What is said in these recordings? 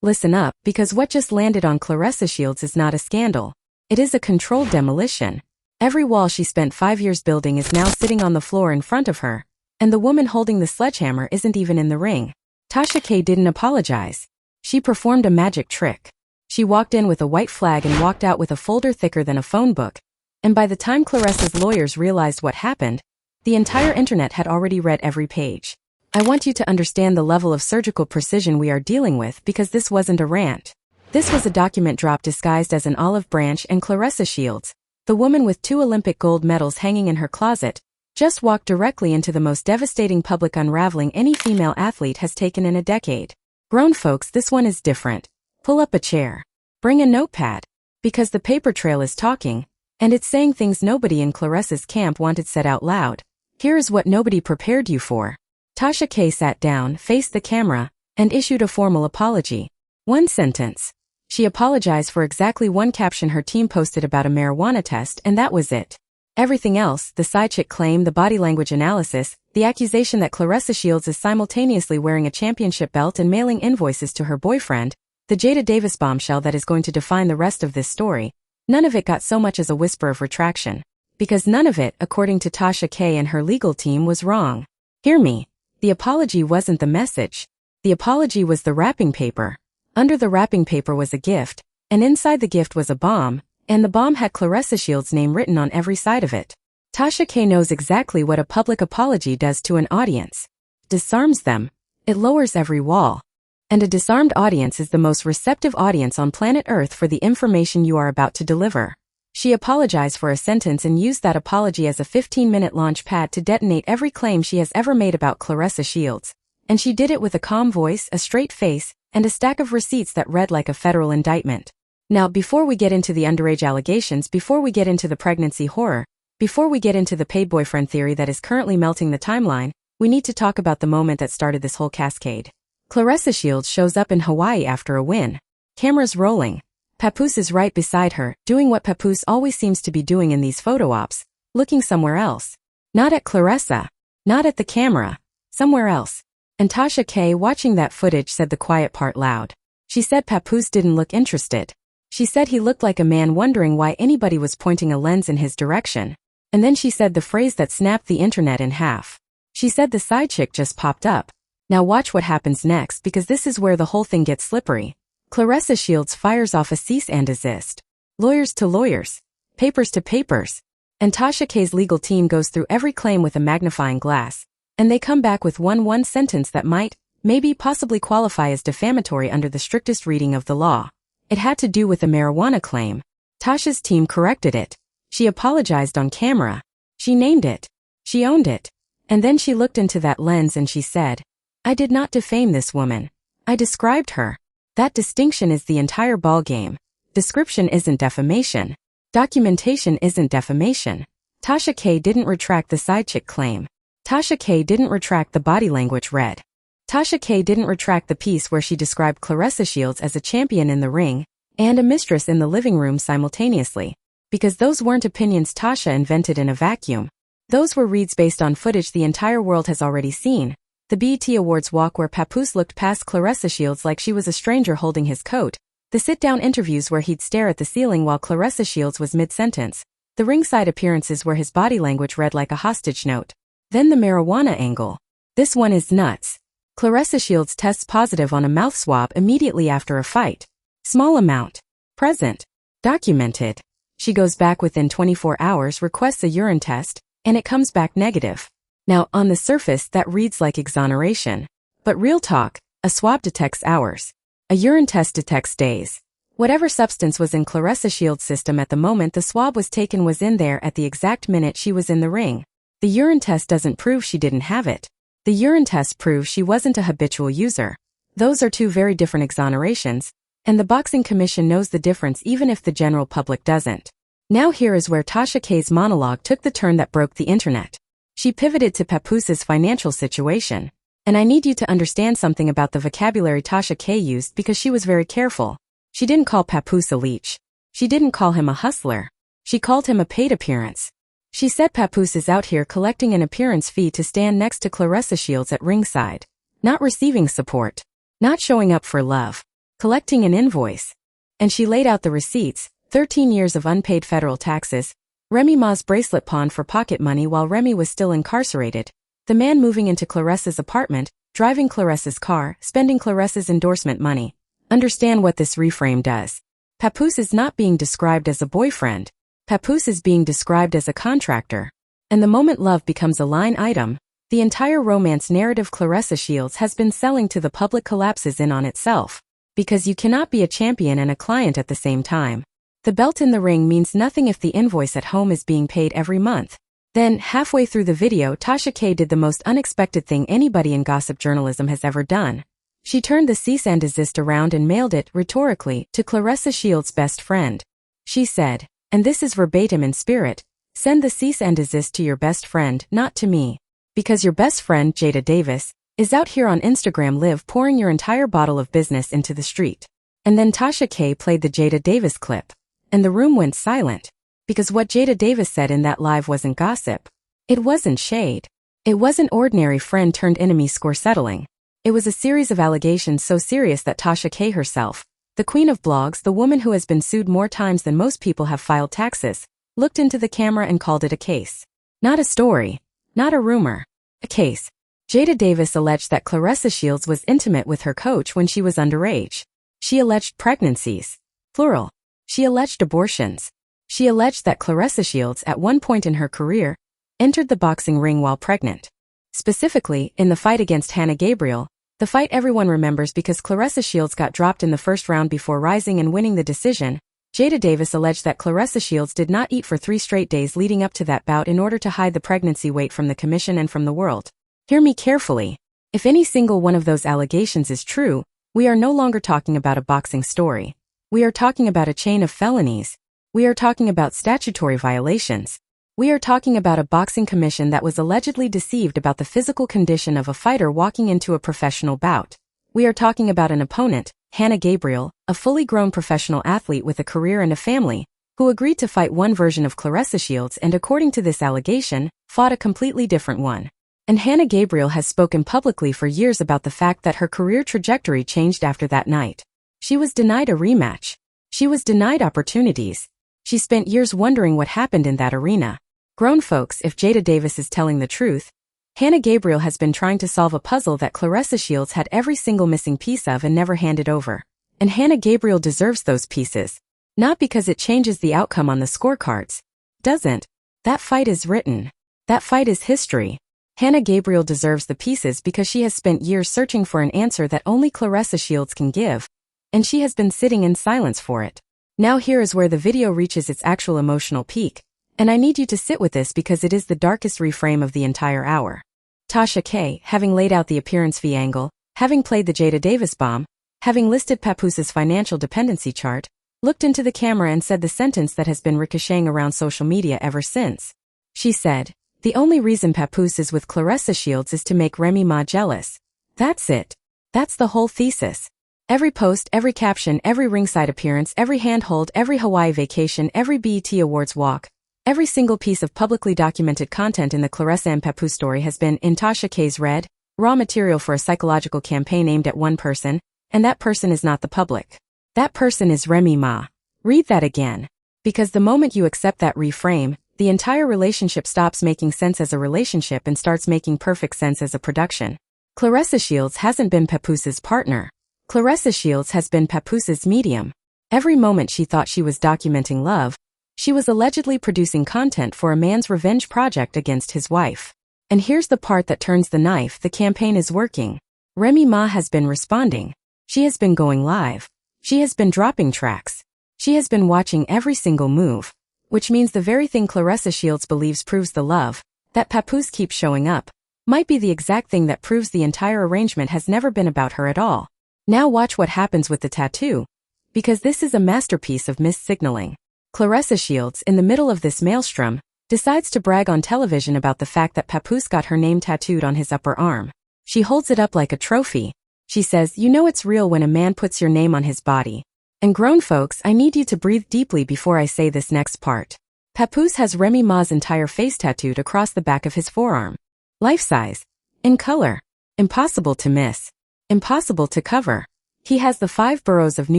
Listen up, because what just landed on Claressa Shields is not a scandal. It is a controlled demolition. Every wall she spent 5 years building is now sitting on the floor in front of her. And the woman holding the sledgehammer isn't even in the ring. Tasha K didn't apologize. She performed a magic trick. She walked in with a white flag and walked out with a folder thicker than a phone book. And by the time Claressa's lawyers realized what happened, the entire internet had already read every page. I want you to understand the level of surgical precision we are dealing with, because this wasn't a rant. This was a document drop disguised as an olive branch, and Claressa Shields, the woman with 2 Olympic gold medals hanging in her closet, just walked directly into the most devastating public unraveling any female athlete has taken in a decade. Grown folks, this one is different. Pull up a chair. Bring a notepad. Because the paper trail is talking, and it's saying things nobody in Claressa's camp wanted said out loud. Here is what nobody prepared you for. Tasha K sat down, faced the camera, and issued a formal apology. 1 sentence. She apologized for exactly 1 caption her team posted about a marijuana test, and that was it. Everything else, the side chick claim, the body language analysis, the accusation that Claressa Shields is simultaneously wearing a championship belt and mailing invoices to her boyfriend, the Jada Davis bombshell that is going to define the rest of this story, none of it got so much as a whisper of retraction. Because none of it, according to Tasha K and her legal team, was wrong. Hear me. The apology wasn't the message. The apology was the wrapping paper. Under the wrapping paper was a gift, and inside the gift was a bomb, and the bomb had Claressa Shields' name written on every side of it. Tasha K knows exactly what a public apology does to an audience. Disarms them. It lowers every wall. And a disarmed audience is the most receptive audience on planet Earth for the information you are about to deliver. She apologized for a sentence and used that apology as a 15-minute launch pad to detonate every claim she has ever made about Claressa Shields. And she did it with a calm voice, a straight face, and a stack of receipts that read like a federal indictment. Now, before we get into the underage allegations, before we get into the pregnancy horror, before we get into the paid boyfriend theory that is currently melting the timeline, we need to talk about the moment that started this whole cascade. Claressa Shields shows up in Hawaii after a win. Cameras rolling. Papoose is right beside her, doing what Papoose always seems to be doing in these photo ops, looking somewhere else. Not at Claressa. Not at the camera. Somewhere else. And Tasha K, watching that footage, said the quiet part loud. She said Papoose didn't look interested. She said he looked like a man wondering why anybody was pointing a lens in his direction. And then she said the phrase that snapped the internet in half. She said the side chick just popped up. Now watch what happens next, because this is where the whole thing gets slippery. Claressa Shields fires off a cease and desist. Lawyers to lawyers. Papers to papers. And Tasha K's legal team goes through every claim with a magnifying glass. And they come back with one sentence that might, maybe, possibly qualify as defamatory under the strictest reading of the law. It had to do with a marijuana claim. Tasha's team corrected it. She apologized on camera. She named it. She owned it. And then she looked into that lens and she said, I did not defame this woman. I described her. That distinction is the entire ballgame. Description isn't defamation. Documentation isn't defamation. Tasha K didn't retract the side chick claim. Tasha K didn't retract the body language read. Tasha K didn't retract the piece where she described Claressa Shields as a champion in the ring and a mistress in the living room simultaneously. Because those weren't opinions Tasha invented in a vacuum. Those were reads based on footage the entire world has already seen. The BET Awards walk where Papoose looked past Claressa Shields like she was a stranger holding his coat. The sit-down interviews where he'd stare at the ceiling while Claressa Shields was mid-sentence. The ringside appearances where his body language read like a hostage note. Then the marijuana angle. This one is nuts. Claressa Shields tests positive on a mouth swab immediately after a fight. Small amount. Present. Documented. She goes back within 24 hours, requests a urine test, and it comes back negative. Now, on the surface, that reads like exoneration. But real talk, a swab detects hours. A urine test detects days. Whatever substance was in Claressa Shields' system at the moment the swab was taken was in there at the exact minute she was in the ring. The urine test doesn't prove she didn't have it. The urine test proves she wasn't a habitual user. Those are 2 very different exonerations, and the boxing commission knows the difference even if the general public doesn't. Now here is where Tasha K's monologue took the turn that broke the internet. She pivoted to Papoose's financial situation. And I need you to understand something about the vocabulary Tasha K used, because she was very careful. She didn't call Papoose a leech. She didn't call him a hustler. She called him a paid appearance. She said Papoose is out here collecting an appearance fee to stand next to Claressa Shields at ringside. Not receiving support. Not showing up for love. collecting an invoice. And she laid out the receipts, 13 years of unpaid federal taxes, Remy Ma's bracelet pawned for pocket money while Remy was still incarcerated, the man moving into Claressa's apartment, driving Claressa's car, spending Claressa's endorsement money. Understand what this reframe does. Papoose is not being described as a boyfriend. Papoose is being described as a contractor. And the moment love becomes a line item, the entire romance narrative Claressa Shields has been selling to the public collapses in on itself. Because you cannot be a champion and a client at the same time. The belt in the ring means nothing if the invoice at home is being paid every month. Then, halfway through the video, Tasha K did the most unexpected thing anybody in gossip journalism has ever done. She turned the cease and desist around and mailed it, rhetorically, to Claressa Shields' best friend. She said, and this is verbatim in spirit, send the cease and desist to your best friend, not to me. Because your best friend, Jada Davis, is out here on Instagram Live pouring your entire bottle of business into the street. And then Tasha K played the Jada Davis clip. And the room went silent. Because what Jada Davis said in that live wasn't gossip. It wasn't shade. It wasn't ordinary friend-turned-enemy score settling. It was a series of allegations so serious that Tasha K herself, the queen of blogs, the woman who has been sued more times than most people have filed taxes, looked into the camera and called it a case. Not a story. Not a rumor. A case. Jada Davis alleged that Claressa Shields was intimate with her coach when she was underage. She alleged pregnancies. Plural. She alleged abortions. She alleged that Claressa Shields, at one point in her career, entered the boxing ring while pregnant. Specifically, in the fight against Hanna Gabriel, the fight everyone remembers because Claressa Shields got dropped in the first round before rising and winning the decision, Jada Davis alleged that Claressa Shields did not eat for 3 straight days leading up to that bout in order to hide the pregnancy weight from the commission and from the world. Hear me carefully. If any single one of those allegations is true, we are no longer talking about a boxing story. We are talking about a chain of felonies. We are talking about statutory violations. We are talking about a boxing commission that was allegedly deceived about the physical condition of a fighter walking into a professional bout. We are talking about an opponent, Hanna Gabriel, a fully grown professional athlete with a career and a family, who agreed to fight one version of Claressa Shields and, according to this allegation, fought a completely different one. And Hanna Gabriel has spoken publicly for years about the fact that her career trajectory changed after that night. She was denied a rematch. She was denied opportunities. She spent years wondering what happened in that arena. Grown folks, if Jada Davis is telling the truth, Hanna Gabriel has been trying to solve a puzzle that Claressa Shields had every single missing piece of and never handed over. And Hanna Gabriel deserves those pieces. Not because it changes the outcome on the scorecards. Doesn't. That fight is written. That fight is history. Hanna Gabriel deserves the pieces because she has spent years searching for an answer that only Claressa Shields can give. And she has been sitting in silence for it. Now here is where the video reaches its actual emotional peak. And I need you to sit with this because it is the darkest reframe of the entire hour. Tasha K, having laid out the appearance fee angle, having played the Jada Davis bomb, having listed Papoose's financial dependency chart, looked into the camera and said the sentence that has been ricocheting around social media ever since. She said, the only reason Papoose is with Claressa Shields is to make Remy Ma jealous. That's it. That's the whole thesis. Every post, every caption, every ringside appearance, every handhold, every Hawaii vacation, every BET Awards walk, every single piece of publicly documented content in the Claressa and Papoose story has been, in Tasha K's red, raw material for a psychological campaign aimed at one person, and that person is not the public. That person is Remy Ma. Read that again. Because the moment you accept that reframe, the entire relationship stops making sense as a relationship and starts making perfect sense as a production. Claressa Shields hasn't been Papoose's partner. Claressa Shields has been Papoose's medium. Every moment she thought she was documenting love, she was allegedly producing content for a man's revenge project against his wife. And here's the part that turns the knife: the campaign is working. Remy Ma has been responding. She has been going live. She has been dropping tracks. She has been watching every single move. Which means the very thing Claressa Shields believes proves the love, that Papoose keeps showing up, might be the exact thing that proves the entire arrangement has never been about her at all. Now watch what happens with the tattoo. Because this is a masterpiece of mis-signaling. Claressa Shields, in the middle of this maelstrom, decides to brag on television about the fact that Papoose got her name tattooed on his upper arm. She holds it up like a trophy. She says, you know it's real when a man puts your name on his body. And grown folks, I need you to breathe deeply before I say this next part. Papoose has Remy Ma's entire face tattooed across the back of his forearm. Life size. In color. Impossible to miss. Impossible to cover. He has the 5 boroughs of New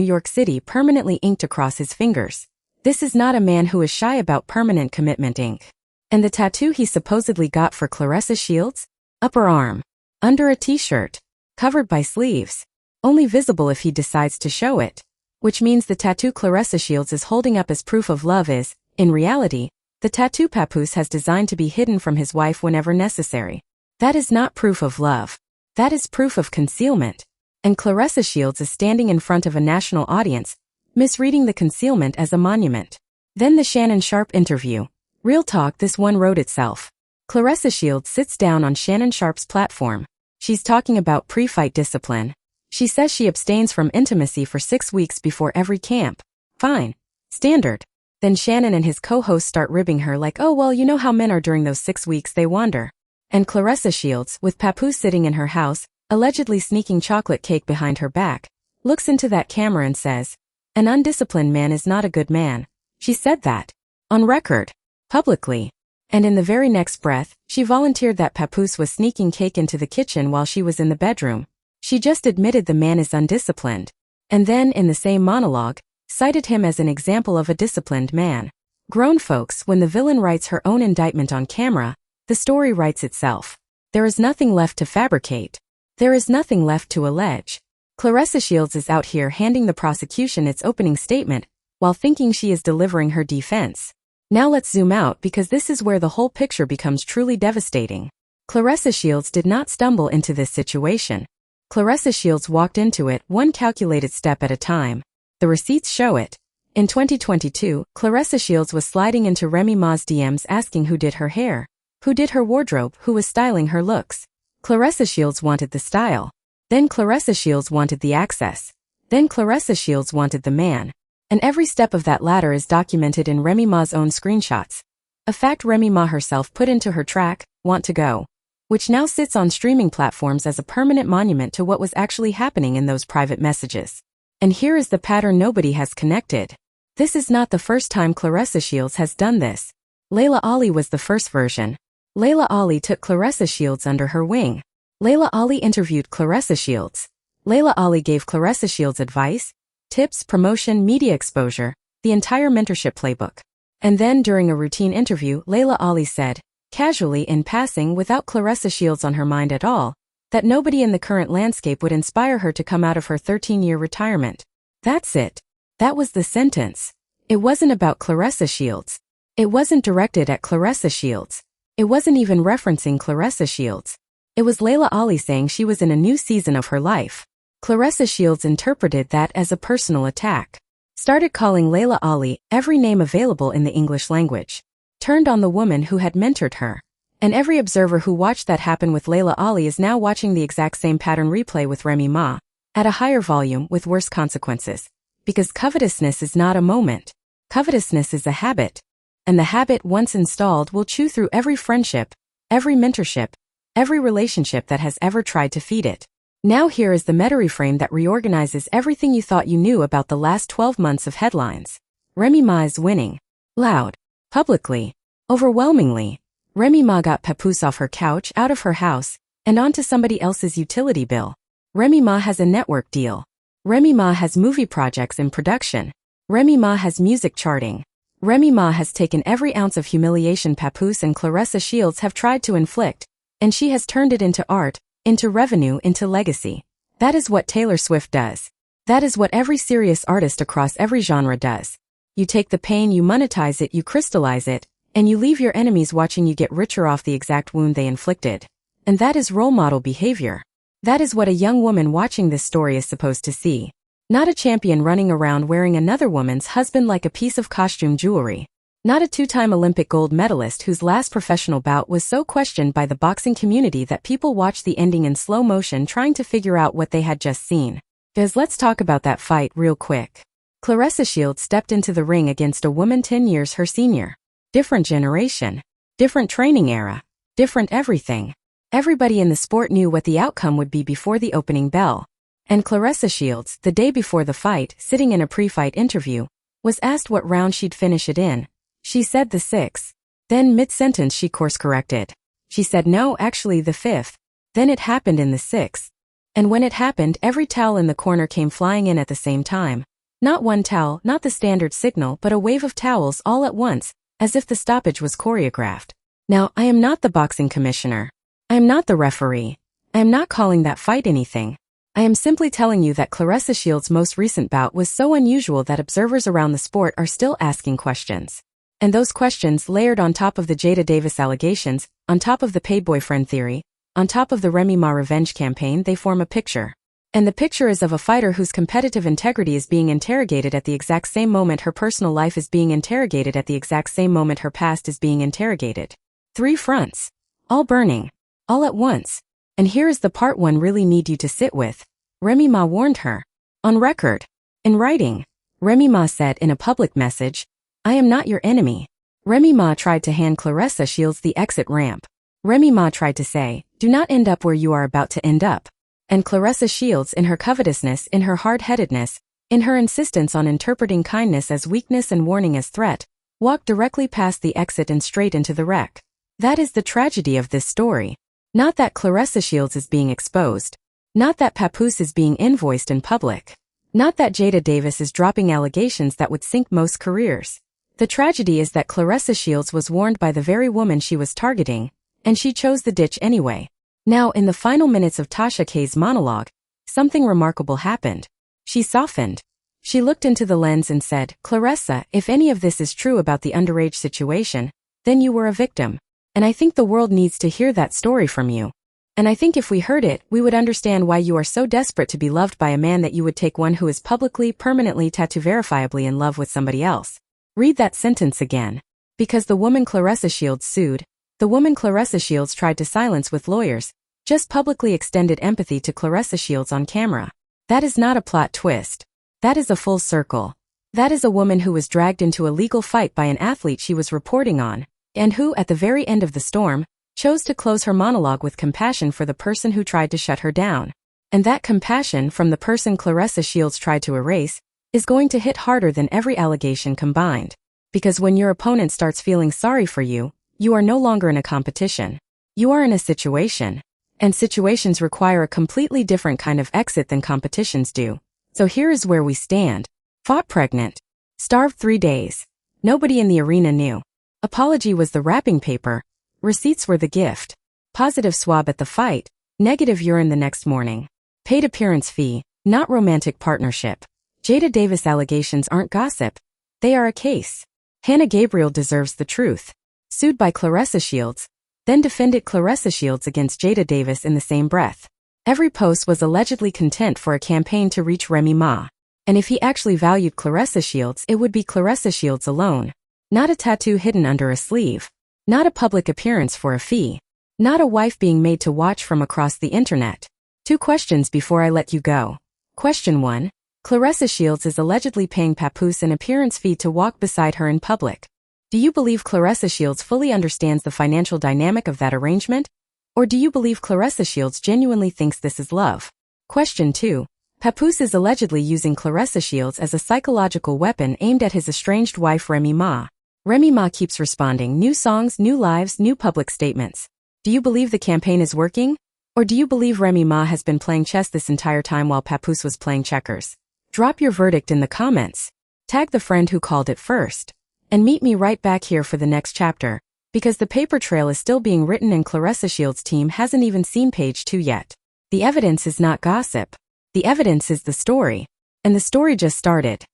York City permanently inked across his fingers. This is not a man who is shy about permanent commitment ink. And the tattoo he supposedly got for Claressa Shields? Upper arm. Under a t-shirt. Covered by sleeves. Only visible if he decides to show it. Which means the tattoo Claressa Shields is holding up as proof of love is, in reality, the tattoo Papoose has designed to be hidden from his wife whenever necessary. That is not proof of love. That is proof of concealment. And Claressa Shields is standing in front of a national audience, misreading the concealment as a monument. Then the Shannon Sharpe interview. Real talk, this one wrote itself. Claressa Shields sits down on Shannon Sharpe's platform. She's talking about pre-fight discipline. She says she abstains from intimacy for 6 weeks before every camp. Fine. Standard. Then Shannon and his co-host start ribbing her like, oh well, you know how men are during those 6 weeks, they wander. And Claressa Shields, with Papoose sitting in her house, allegedly sneaking chocolate cake behind her back, looks into that camera and says, an undisciplined man is not a good man. She said that. On record. Publicly. And in the very next breath, she volunteered that Papoose was sneaking cake into the kitchen while she was in the bedroom. She just admitted the man is undisciplined. And then, in the same monologue, cited him as an example of a disciplined man. Grown folks, when the villain writes her own indictment on camera, the story writes itself. There is nothing left to fabricate. There is nothing left to allege. Claressa Shields is out here handing the prosecution its opening statement, while thinking she is delivering her defense. Now let's zoom out because this is where the whole picture becomes truly devastating. Claressa Shields did not stumble into this situation. Claressa Shields walked into it one calculated step at a time. The receipts show it. In 2022, Claressa Shields was sliding into Remy Ma's DMs asking who did her hair, who did her wardrobe, who was styling her looks. Claressa Shields wanted the style. Then Claressa Shields wanted the access. Then Claressa Shields wanted the man. And every step of that ladder is documented in Remy Ma's own screenshots. A fact Remy Ma herself put into her track, Want to Go, which now sits on streaming platforms as a permanent monument to what was actually happening in those private messages. And here is the pattern nobody has connected. This is not the first time Claressa Shields has done this. Layla Ali was the first version. Layla Ali took Claressa Shields under her wing. Layla Ali interviewed Claressa Shields. Layla Ali gave Claressa Shields advice, tips, promotion, media exposure, the entire mentorship playbook. And then during a routine interview, Layla Ali said, casually in passing without Claressa Shields on her mind at all, that nobody in the current landscape would inspire her to come out of her 13-year retirement. That's it. That was the sentence. It wasn't about Claressa Shields. It wasn't directed at Claressa Shields. It wasn't even referencing Claressa Shields. It was Layla Ali saying she was in a new season of her life. Claressa Shields interpreted that as a personal attack. Started calling Layla Ali every name available in the English language. Turned on the woman who had mentored her. And every observer who watched that happen with Layla Ali is now watching the exact same pattern replay with Remy Ma, at a higher volume with worse consequences. Because covetousness is not a moment. Covetousness is a habit. And the habit, once installed, will chew through every friendship, every mentorship, every relationship that has ever tried to feed it. Now here is the meta-reframe that reorganizes everything you thought you knew about the last 12 months of headlines. Remy Ma is winning. Loud. Publicly. Overwhelmingly. Remy Ma got Papoose off her couch, out of her house, and onto somebody else's utility bill. Remy Ma has a network deal. Remy Ma has movie projects in production. Remy Ma has music charting. Remy Ma has taken every ounce of humiliation Papoose and Claressa Shields have tried to inflict, and she has turned it into art, into revenue, into legacy. That is what Taylor Swift does. That is what every serious artist across every genre does. You take the pain, you monetize it, you crystallize it, and you leave your enemies watching you get richer off the exact wound they inflicted. And that is role model behavior. That is what a young woman watching this story is supposed to see. Not a champion running around wearing another woman's husband like a piece of costume jewelry. Not a 2-time Olympic gold medalist whose last professional bout was so questioned by the boxing community that people watched the ending in slow motion trying to figure out what they had just seen. Let's talk about that fight real quick. Claressa Shields stepped into the ring against a woman 10 years her senior. Different generation. Different training era. Different everything. Everybody in the sport knew what the outcome would be before the opening bell. And Claressa Shields, the day before the fight, sitting in a pre-fight interview, was asked what round she'd finish it in. She said the 6th. Then mid-sentence she course-corrected. She said no, actually the 5th. Then it happened in the 6th. And when it happened, every towel in the corner came flying in at the same time. Not one towel, not the standard signal, but a wave of towels all at once, as if the stoppage was choreographed. Now, I am not the boxing commissioner. I am not the referee. I am not calling that fight anything. I am simply telling you that Claressa Shields' most recent bout was so unusual that observers around the sport are still asking questions. And those questions, layered on top of the Jada Davis allegations, on top of the paid boyfriend theory, on top of the Remy Ma revenge campaign, they form a picture. And the picture is of a fighter whose competitive integrity is being interrogated at the exact same moment her personal life is being interrogated, at the exact same moment her past is being interrogated. 3 fronts. All burning. All at once. And here is the part one really need you to sit with. Remy Ma warned her. On record. In writing. Remy Ma said in a public message, "I am not your enemy." Remy Ma tried to hand Claressa Shields the exit ramp. Remy Ma tried to say, "Do not end up where you are about to end up." And Claressa Shields, in her covetousness, in her hard-headedness, in her insistence on interpreting kindness as weakness and warning as threat, walked directly past the exit and straight into the wreck. That is the tragedy of this story. Not that Claressa Shields is being exposed. Not that Papoose is being invoiced in public. Not that Jada Davis is dropping allegations that would sink most careers. The tragedy is that Claressa Shields was warned by the very woman she was targeting, and she chose the ditch anyway. Now, in the final minutes of Tasha K's monologue, something remarkable happened. She softened. She looked into the lens and said, "Claressa, if any of this is true about the underage situation, then you were a victim. And I think the world needs to hear that story from you. And I think if we heard it, we would understand why you are so desperate to be loved by a man that you would take one who is publicly, permanently, tattoo-verifiably in love with somebody else." Read that sentence again. Because the woman Claressa Shields sued, the woman Claressa Shields tried to silence with lawyers, just publicly extended empathy to Claressa Shields on camera. That is not a plot twist. That is a full circle. That is a woman who was dragged into a legal fight by an athlete she was reporting on, and who, at the very end of the storm, chose to close her monologue with compassion for the person who tried to shut her down. And that compassion from the person Claressa Shields tried to erase is going to hit harder than every allegation combined. Because when your opponent starts feeling sorry for you, you are no longer in a competition. You are in a situation. And situations require a completely different kind of exit than competitions do. So here is where we stand. Fought pregnant. Starved 3 days. Nobody in the arena knew. Apology was the wrapping paper. Receipts were the gift. Positive swab at the fight. Negative urine the next morning. Paid appearance fee, not romantic partnership. Jada Davis allegations aren't gossip. They are a case. Hanna Gabriel deserves the truth. Sued by Claressa Shields, then defended Claressa Shields against Jada Davis in the same breath. Every post was allegedly content for a campaign to reach Remy Ma. And if he actually valued Claressa Shields, it would be Claressa Shields alone. Not a tattoo hidden under a sleeve. Not a public appearance for a fee. Not a wife being made to watch from across the internet. 2 questions before I let you go. Question 1. Claressa Shields is allegedly paying Papoose an appearance fee to walk beside her in public. Do you believe Claressa Shields fully understands the financial dynamic of that arrangement? Or do you believe Claressa Shields genuinely thinks this is love? Question 2. Papoose is allegedly using Claressa Shields as a psychological weapon aimed at his estranged wife Remy Ma. Remy Ma keeps responding, new songs, new lives, new public statements. Do you believe the campaign is working? Or do you believe Remy Ma has been playing chess this entire time while Papoose was playing checkers? Drop your verdict in the comments. Tag the friend who called it first. And meet me right back here for the next chapter, because the paper trail is still being written and Claressa Shields' team hasn't even seen page 2 yet. The evidence is not gossip. The evidence is the story. And the story just started.